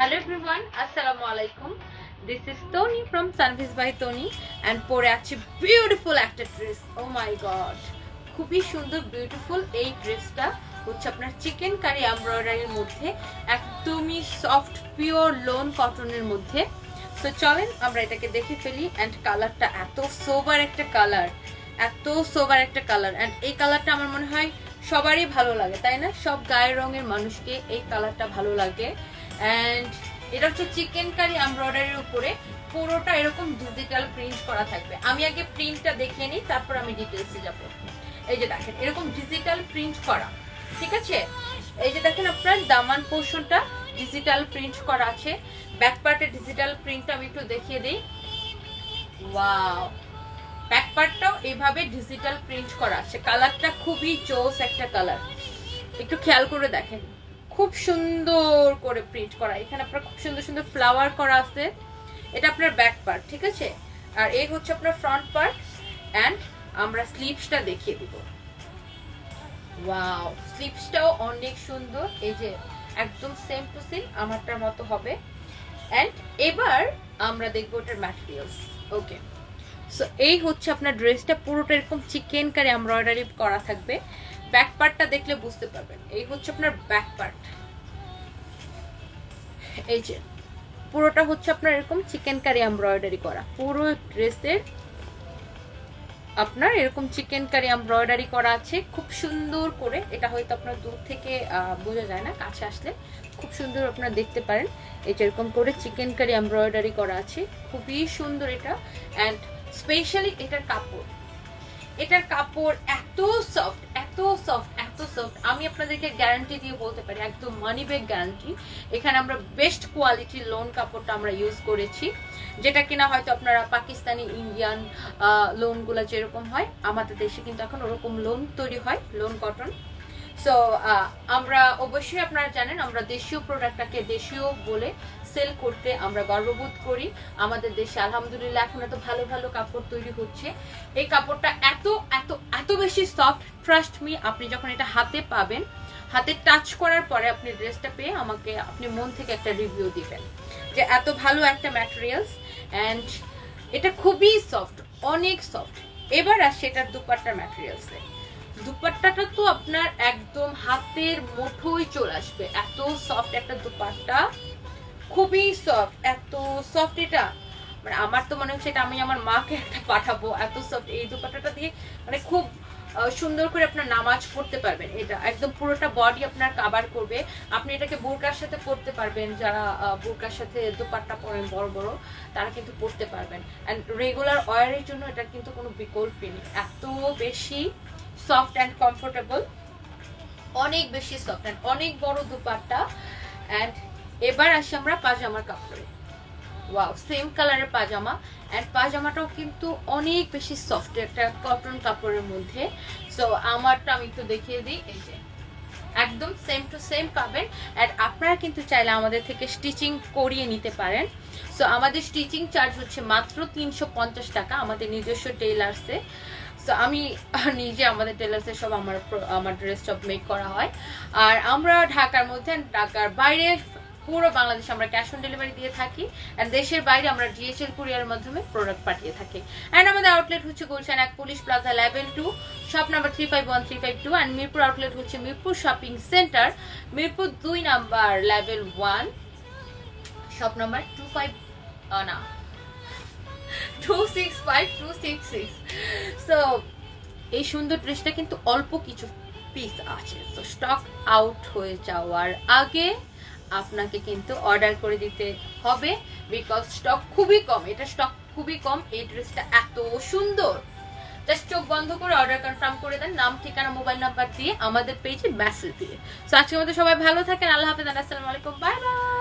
Hello everyone, Assalamu alaikum. This is Tony from Sunvis by Tony and পরে আছে beautiful একটা dress. ও মাই god, খুবই সুন্দর বিউটিফুল এই ড্রেসটা হচ্ছে আপনার চিকেন কারি এমব্রয়ডারির মধ্যে, একদমই সফট পিওর লোন কটনের মধ্যে। সো চলেন আমরা এটাকে দেখে ফেলি। অ্যান্ড কালারটা এত সোবার একটা কালার, এত সোবার একটা কালার। অ্যান্ড এই কালারটা আমার মনে হয় সবারই ভালো লাগে, তাই না? সব গায়ের রঙের মানুষকে এই কালারটা ভালো লাগে। অ্যান্ড এটা হচ্ছে চিকেন কারি এমব্রয়ডারির উপরে পুরোটা এরকম ডিজিটাল প্রিন্ট করা থাকবে। আমি আগে প্রিন্টটা দেখে নিই, তারপর আমি ডিটেলসে যাব। এই যে দেখেন এরকম ডিজিটাল প্রিন্ট করা, ঠিক আছে? এই যে দেখেন আপনার দামান পোর্শনটা ডিজিটাল প্রিন্ট করা আছে, ব্যাক পার্টের ডিজিটাল প্রিন্টটা আমি একটু দেখিয়ে দিই। ওয়াও, ব্যাক পার্টটাও এইভাবে ডিজিটাল প্রিন্ট করা আছে। কালারটা খুবই জোস একটা কালার, একটু খেয়াল করে দেখেন, খুব সুন্দর করে প্রিন্ট করা। এখানে আপনার খুব সুন্দর সুন্দর ফ্লাওয়ার করা আছে। এটা আপনার ব্যাক পার্ট, ঠিক আছে? আর এই হচ্ছে আপনার ফ্রন্ট পার্ট। অ্যান্ড আমরা স্লিভসটা দেখিয়ে দিব। ওয়াও, স্লিভসটাও অনেক সুন্দর, এই যে একদম সেম টু সেম আমারটার মতো হবে। অ্যান্ড এবার আমরা দেখবো এটার ম্যাটেরিয়ালস। ওকে, সো এই হচ্ছে আপনার ড্রেসটা, পুরোটা এরকম চিকেন কারি এমব্রয়ডারি করা থাকবে। ব্যাক পার্টটা দেখলে বুঝতে পারবেন, এই হচ্ছে আপনার ব্যাক পার্ট। এই যে পুরোটা হচ্ছে আপনার এরকম চিকেন কারি এমব্রয়ডারি করা, পুরো ড্রেসের আপনার এরকম চিকেন কারি এমব্রয়ডারি করা আছে খুব সুন্দর করে। এটা হয়তো আপনার দূর থেকে বোঝা যায় না, কাছে আসলে খুব সুন্দর আপনারা দেখতে পারেন। এটা এরকম করে চিকেন কারি এমব্রয়ডারি করা আছে, খুবই সুন্দর এটা। অ্যান্ড স্পেশালি এটার কাপড়, এটার কাপড় এত সফট, এত সফট, এত সফট, আমি আপনাদেরকে গ্যারান্টি দিয়ে বলতে পারি, একদম মানি ব্যাগ গ্যারান্টি। এখানে আমরা বেস্ট কোয়ালিটির লোন কাপড়টা আমরা ইউজ করেছি, যেটা কিনা হয়তো আপনারা পাকিস্তানি ইন্ডিয়ান লোনগুলো যেরকম হয়, আমাদের দেশে কিন্তু এখন ওরকম লোন তৈরি হয়, লোন কটন। সো আমরা অবশ্যই আপনারা জানেন, আমরা দেশীয় প্রোডাক্টটাকে দেশীয় বলে সেল করতে আমরা গর্ববোধ করি। আমাদের দেশে আলহামদুলিল্লাহ এখন এত ভালো ভালো কাপড় তৈরি হচ্ছে। এই কাপড়টা এত এত এত বেশি সফট, ট্রাস্ট মি, আপনি যখন এটা হাতে পাবেন, হাতে টাচ করার পরে আপনি ড্রেসটা পেয়ে আমাকে আপনি মন থেকে একটা রিভিউ দিবেন যে এত ভালো একটা ম্যাটেরিয়ালস। অ্যান্ড এটা খুবই সফট, অনেক সফট। এবার আসছে এটার দুপাট্টার ম্যাটেরিয়ালসে। দুপাট্টাটা তো আপনার একদম হাতের মুঠোয় চলে আসবে, এত সফট একটা দুপাট্টা, খুবই সফট, এত সফট। এটা মানে আমার তো মনে হচ্ছে এটা আমি আমার মাকে একটা পাঠাবো, এত সফট। এই দুপাট্টাটা দিয়ে মানে খুব সুন্দর করে আপনার নামাজ পড়তে পারবেন। এটা একদম পুরোটা বডি আপনার কভার করবে। আপনি এটাকে বোরকার সাথে পড়তে পারবেন, যারা বোরকার সাথে দুপাট্টা পরেন বড় বড়, তারা কিন্তু পড়তে পারবেন। অ্যান্ড রেগুলার ওয়ারের জন্য এটা কিন্তু কোনো বিকল্প নেই, এত বেশি সফট অ্যান্ড কমফোর্টেবল, অনেক বেশি সফট অ্যান্ড অনেক বড় দুপাট্টা। অ্যান্ড এবার আসি আমরা পাজামার কাপড়ে। ওয়াও, সেম কালারের পাজামা। অ্যান্ড পাজামাটাও কিন্তু অনেক বেশি সফট, একটা কটন কাপড়ের মধ্যে। সো আমারটা আমি একটু দেখিয়ে দিই, এই যে একদম সেম টু সেম পাবেন। অ্যান্ড আপনারা কিন্তু চাইলে আমাদের থেকে স্টিচিং করিয়ে নিতে পারেন। সো আমাদের স্টিচিং চার্জ হচ্ছে মাত্র 350 টাকা আমাদের নিজস্ব টেইলার্সে। সো আমি নিজে আমাদের টেলার্সে সব আমার ড্রেস সব মেক করা হয়। আর আমরা ঢাকার মধ্যে, ঢাকার বাইরে, পুরো বাংলাদেশে আমরা ক্যাশ অন ডেলিভারি দিয়ে থাকি। অ্যান্ড দেশের বাইরে আমরা ডিএচএল কুরিয়ারের মাধ্যমে প্রোডাক্ট পাঠিয়ে থাকি। অ্যান্ড আমাদের আউটলেট হচ্ছে Gulshan 1 police plaza level 2, shop number 351352। And Mirpur outlet হচ্ছে Mirpur shopping centre, Mirpur 2 number level 1, shop number 265266। So এই সুন্দর ড্রেসটা কিন্তু অল্প কিছু পিস আছে, তো স্টক আউট হয়ে যাওয়ার আগে আপনাকে কিন্তু অর্ডার করে দিতে হবে, বিকজ স্টক খুবই কম। এটা স্টক খুবই কম। এই ড্রেসটা এত সুন্দর, জাস্ট চোখ বন্ধ করে অর্ডার কনফার্ম করে দেন, নাম ঠিকানা মোবাইল নাম্বার দিয়ে আমাদের পেজে মেসেজ দিয়ে। সো আজকের মধ্যে সবাই ভালো থাকেন, আল্লাহ হাফেজ, আসসালামু আলাইকুম, বাই বাই।